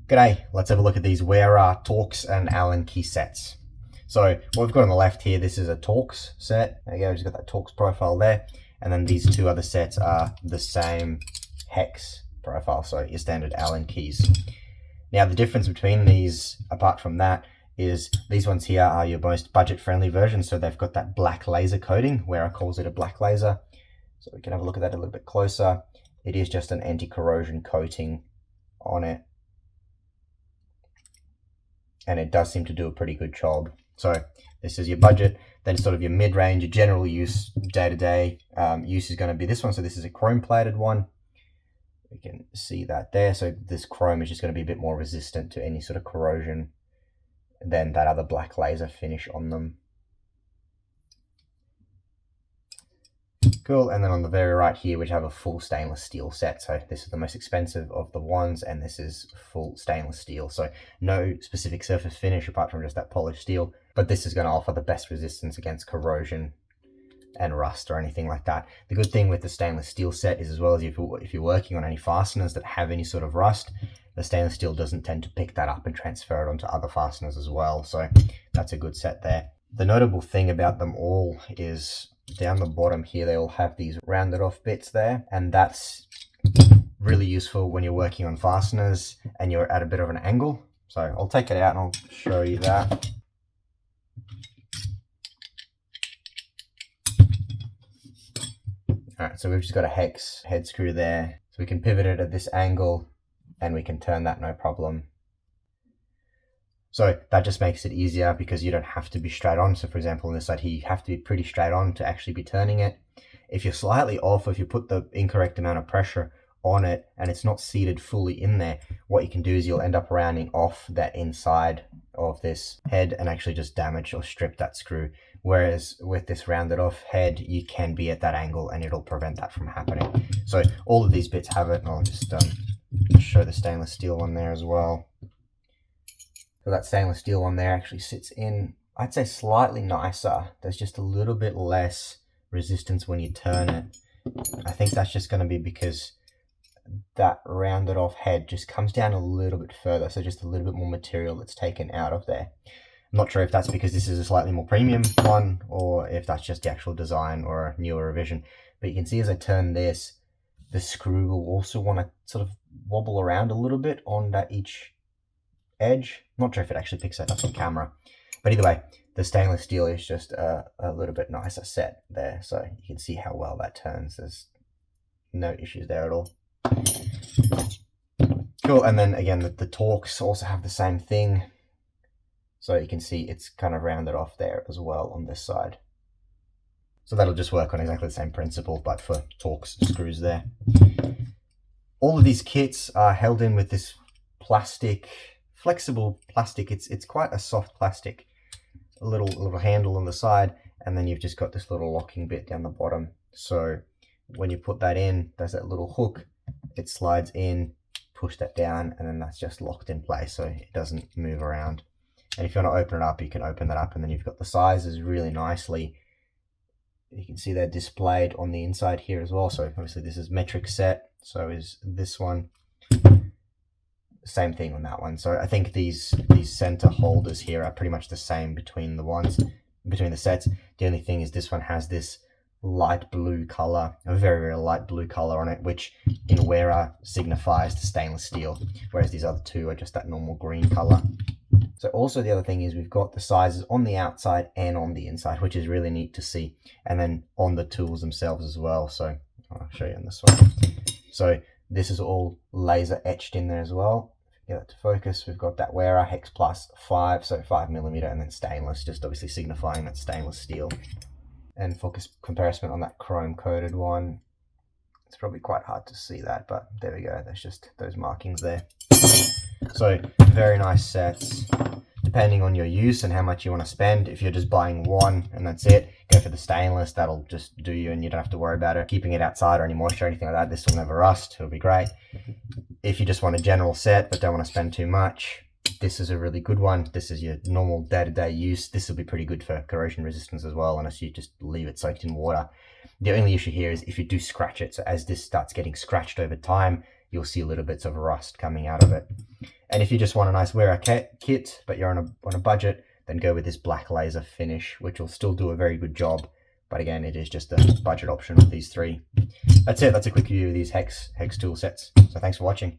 G'day, let's have a look at these Wera TORX and Allen key sets. So what we've got on the left here, this is a TORX set. There you go, we've just got that TORX profile there. And then these two other sets are the same hex profile, so your standard Allen keys. Now the difference between these, apart from that, is these ones here are your most budget-friendly version, so they've got that black laser coating, Wera calls it a black laser. So we can have a look at that a little bit closer. It is just an anti-corrosion coating on it, and it does seem to do a pretty good job. So this is your budget, then sort of your mid-range, your general use, day-to-day use is going to be this one. So this is a chrome-plated one. We can see that there. So this chrome is just going to be a bit more resistant to any sort of corrosion than that other black laser finish on them. Cool, and then on the very right here, we have a full stainless steel set. So this is the most expensive of the ones, and this is full stainless steel. So no specific surface finish apart from just that polished steel, but this is going to offer the best resistance against corrosion and rust or anything like that. The good thing with the stainless steel set is, as well as if you're working on any fasteners that have any sort of rust, the stainless steel doesn't tend to pick that up and transfer it onto other fasteners as well. So that's a good set there. The notable thing about them all is down the bottom here, they all have these rounded off bits there, and that's really useful when you're working on fasteners and you're at a bit of an angle. So I'll take it out and I'll show you that. Alright, so we've just got a hex head screw there, so we can pivot it at this angle and we can turn that no problem. So that just makes it easier because you don't have to be straight on. So for example, on this side here, you have to be pretty straight on to actually be turning it. If you're slightly off, if you put the incorrect amount of pressure on it and it's not seated fully in there, what you can do is you'll end up rounding off that inside of this head and actually just damage or strip that screw. Whereas with this rounded off head, you can be at that angle and it'll prevent that from happening. So all of these bits have it, and I'll just show the stainless steel one there as well. So that stainless steel one there actually sits in, I'd say, slightly nicer. There's just a little bit less resistance when you turn it. I think that's just going to be because that rounded off head just comes down a little bit further, so just a little bit more material that's taken out of there. I'm not sure if that's because this is a slightly more premium one or if that's just the actual design or a newer revision. But you can see as I turn this, the screw will also want to sort of wobble around a little bit on that each edge. Not sure if it actually picks that up on camera, but either way, the stainless steel is just a little bit nicer set there, so you can see how well that turns. There's no issues there at all. Cool, and then again, the TORX also have the same thing, so you can see it's kind of rounded off there as well on this side. So that'll just work on exactly the same principle, but for TORX screws there. All of these kits are held in with this plastic, flexible plastic. It's quite a soft plastic, a little handle on the side, and then you've just got this little locking bit down the bottom. So when you put that in, there's that little hook, it slides in, push that down, and then that's just locked in place so it doesn't move around. And if you want to open it up, you can open that up, and then you've got the sizes really nicely. You can see they're displayed on the inside here as well. So obviously this is metric set, so is this one. Same thing on that one. So I think these center holders here are pretty much the same between the sets. The only thing is this one has this light blue color, a very, very light blue color on it, which in Wera signifies the stainless steel, whereas these other two are just that normal green color. So also the other thing is we've got the sizes on the outside and on the inside, which is really neat to see, and then on the tools themselves as well. So I'll show you on this one. So this is all laser etched in there as well. Get that to focus. We've got that Wera Hex Plus 5, so 5mm, and then stainless, just obviously signifying that stainless steel. And for comparison on that chrome coated one, it's probably quite hard to see that, but there we go. There's just those markings there. So very nice sets. Depending on your use and how much you want to spend, if you're just buying one and that's it, go for the stainless. That'll just do you, and you don't have to worry about it keeping it outside or any moisture or anything like that. This will never rust. It'll be great. If you just want a general set but don't want to spend too much, this is a really good one. This is your normal day-to-day use. This will be pretty good for corrosion resistance as well, unless you just leave it soaked in water. The only issue here is if you do scratch it. So as this starts getting scratched over time, you'll see little bits of rust coming out of it. And if you just want a nice Wera kit, but you're on a budget, then go with this BlackLaser finish, which will still do a very good job. But again, it is just a budget option with these three. That's it. That's a quick review of these hex tool sets. So thanks for watching.